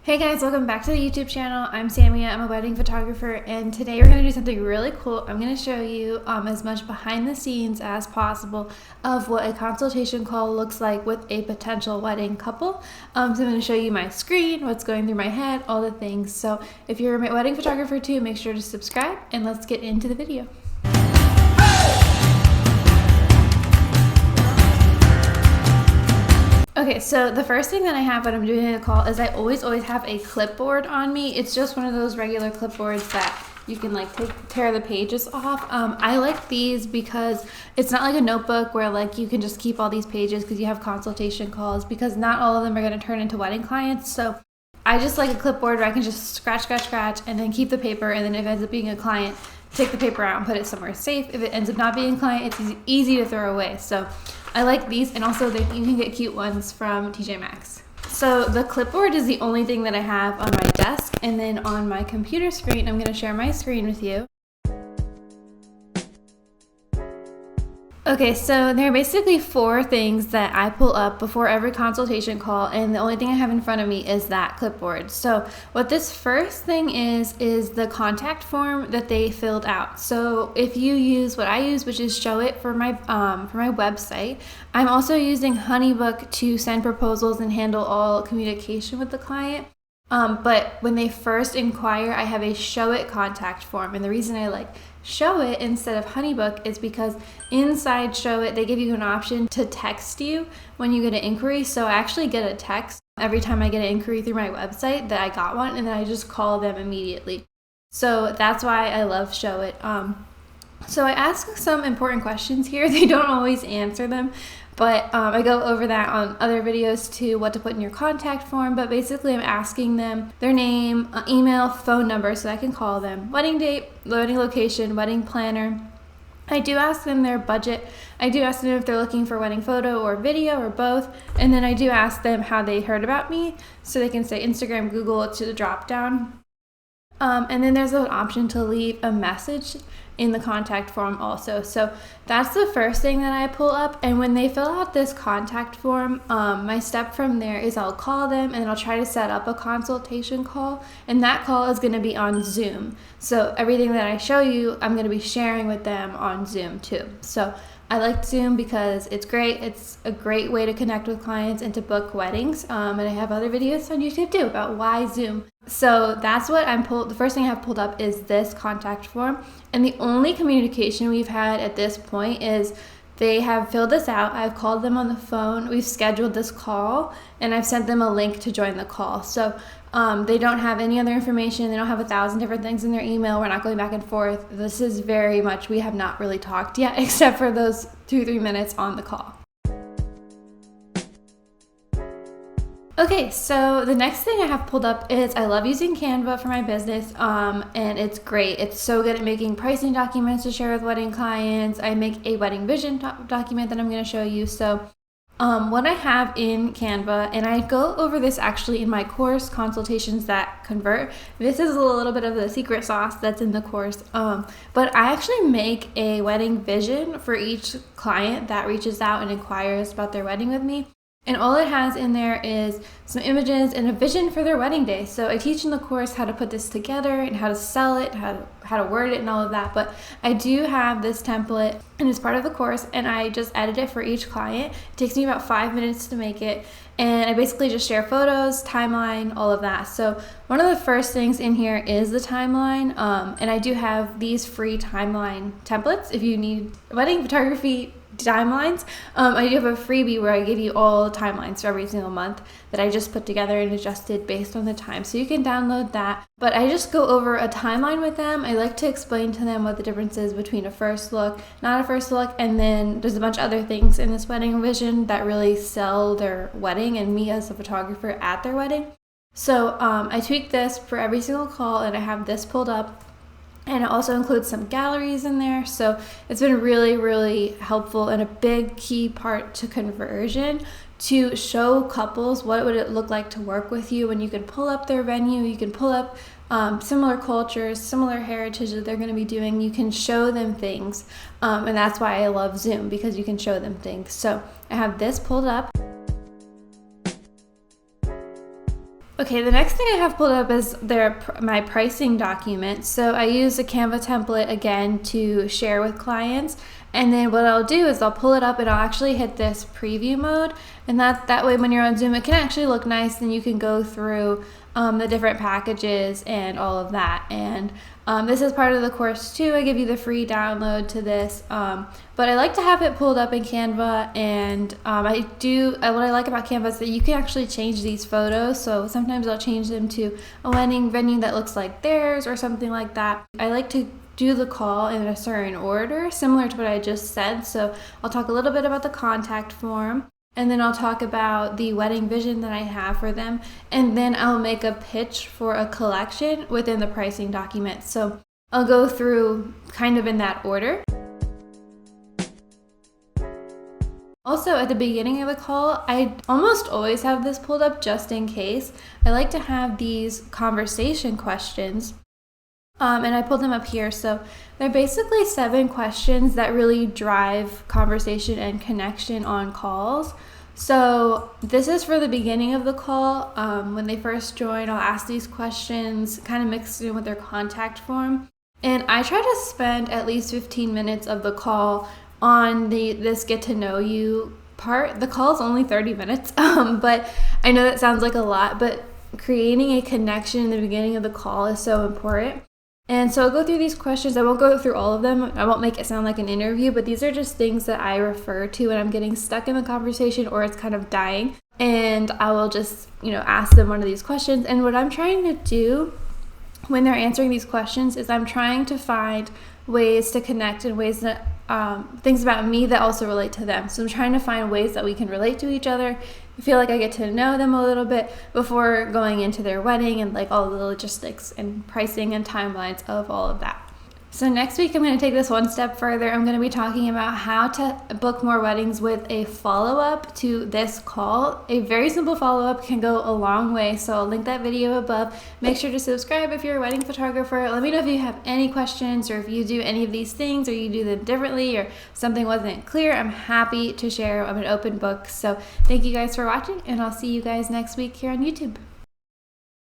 Hey guys, welcome back to the YouTube channel. I'm Samia, I'm a wedding photographer, and today we're going to do something really cool. I'm going to show you as much behind the scenes as possible of what a consultation call looks like with a potential wedding couple. So I'm going to show you my screen, what's going through my head, all the things. So if you're a wedding photographer too, make sure to subscribe and let's get into the video. Okay, so the first thing that I have when I'm doing a call is I always have a clipboard on me. It's just one of those regular clipboards that you can like tear the pages off. I like these because it's not like a notebook where like you can just keep all these pages because you have consultation calls, because not all of them are going to turn into wedding clients. So I just like a clipboard where I can just scratch, and then keep the paper, and then if it ends up being a client, take the paper out and put it somewhere safe. If it ends up not being a client, it's easy to throw away. So I like these, and also you can get cute ones from TJ Maxx. So the clipboard is the only thing that I have on my desk, and then on my computer screen, I'm going to share my screen with you. Okay, so there are basically 4 things that I pull up before every consultation call, and the only thing I have in front of me is that clipboard. So what this first thing is the contact form that they filled out. So if you use what I use, which is ShowIt for my website, I'm also using HoneyBook to send proposals and handle all communication with the client. But when they first inquire, I have a ShowIt contact form, and the reason I like ShowIt instead of HoneyBook is because inside ShowIt they give you an option to text you when you get an inquiry. So I actually get a text every time I get an inquiry through my website that I got one, and then I just call them immediately. So that's why I love ShowIt. So I ask some important questions here. They don't always answer them, but I go over that on other videos too, what to put in your contact form. But basically I'm asking them their name, email, phone number so I can call them, wedding date, wedding location, wedding planner. I do ask them their budget. I do ask them if they're looking for wedding photo or video or both. And then I do ask them how they heard about me, so they can say Instagram, Google to the drop down. And then there's an option to leave a message in the contact form also. So that's the first thing that I pull up. And when they fill out this contact form, my step from there is I'll call them and I'll try to set up a consultation call. And that call is going to be on Zoom. So everything that I show you, I'm going to be sharing with them on Zoom too. So I like Zoom because it's great. It's a great way to connect with clients and to book weddings. And I have other videos on YouTube too about why Zoom. So that's what the first thing I have pulled up is this contact form. And the only communication we've had at this point is they have filled this out. I've called them on the phone. We've scheduled this call, and I've sent them a link to join the call. So they don't have any other information. They don't have 1,000 different things in their email. We're not going back and forth. This is very much, we have not really talked yet, except for those 2-3 minutes on the call. Okay, so the next thing I have pulled up is I love using Canva for my business, and it's great. It's so good at making pricing documents to share with wedding clients. I make a wedding vision document that I'm going to show you. So what I have in Canva, and I go over this actually in my course, Consultations That Convert. This is a little bit of the secret sauce that's in the course, but I actually make a wedding vision for each client that reaches out and inquires about their wedding with me. And all it has in there is some images and a vision for their wedding day. So I teach in the course how to put this together and how to sell it, how to word it and all of that. But I do have this template, and it's part of the course, and I just edit it for each client. It takes me about 5 minutes to make it. And I basically just share photos, timeline, all of that. So one of the first things in here is the timeline. And I do have these free timeline templates if you need wedding photography timelines. I do have a freebie where I give you all the timelines for every single month that I just put together and adjusted based on the time. So you can download that. But I just go over a timeline with them. I like to explain to them what the difference is between a first look, not a first look, and then there's a bunch of other things in this wedding vision that really sell their wedding and me as a photographer at their wedding. So I tweak this for every single call, and I have this pulled up. And it also includes some galleries in there. So it's been really, really helpful and a big key part to conversion to show couples what would it look like to work with you when you can pull up their venue, you can pull up similar cultures, similar heritage that they're going to be doing. You can show them things. And that's why I love Zoom, because you can show them things. So I have this pulled up. Okay, the next thing I have pulled up is my pricing document. So I use a Canva template again to share with clients. And then what I'll do is I'll pull it up and I'll actually hit this preview mode. And that way when you're on Zoom, it can actually look nice and you can go through the different packages and all of that. And this is part of the course too. I give you the free download to this. But I like to have it pulled up in Canva, and what I like about Canva is that you can actually change these photos. So sometimes I'll change them to a wedding venue that looks like theirs or something like that. I like to do the call in a certain order, similar to what I just said. So I'll talk a little bit about the contact form, and then I'll talk about the wedding vision that I have for them, and then I'll make a pitch for a collection within the pricing document. So I'll go through kind of in that order. Also, at the beginning of the call, I almost always have this pulled up just in case. I like to have these conversation questions, and I pulled them up here. So they're basically 7 questions that really drive conversation and connection on calls. So this is for the beginning of the call. When they first join, I'll ask these questions, kind of mixed in with their contact form. And I try to spend at least 15 minutes of the call on this get to know you part. The call is only 30 minutes, but I know that sounds like a lot, but creating a connection in the beginning of the call is so important. And so I'll go through these questions. I won't go through all of them. I won't make it sound like an interview, but these are just things that I refer to when I'm getting stuck in the conversation or it's kind of dying. And I will just, ask them one of these questions. And what I'm trying to do when they're answering these questions is I'm trying to find ways to connect in ways that things about me that also relate to them. So I'm trying to find ways that we can relate to each other. I feel like I get to know them a little bit before going into their wedding and like all the logistics and pricing and timelines of all of that. So next week, I'm going to take this one step further. I'm going to be talking about how to book more weddings with a follow-up to this call. A very simple follow-up can go a long way. So I'll link that video above. Make sure to subscribe if you're a wedding photographer. Let me know if you have any questions or if you do any of these things or you do them differently or something wasn't clear. I'm happy to share. I'm an open book. So thank you guys for watching, and I'll see you guys next week here on YouTube.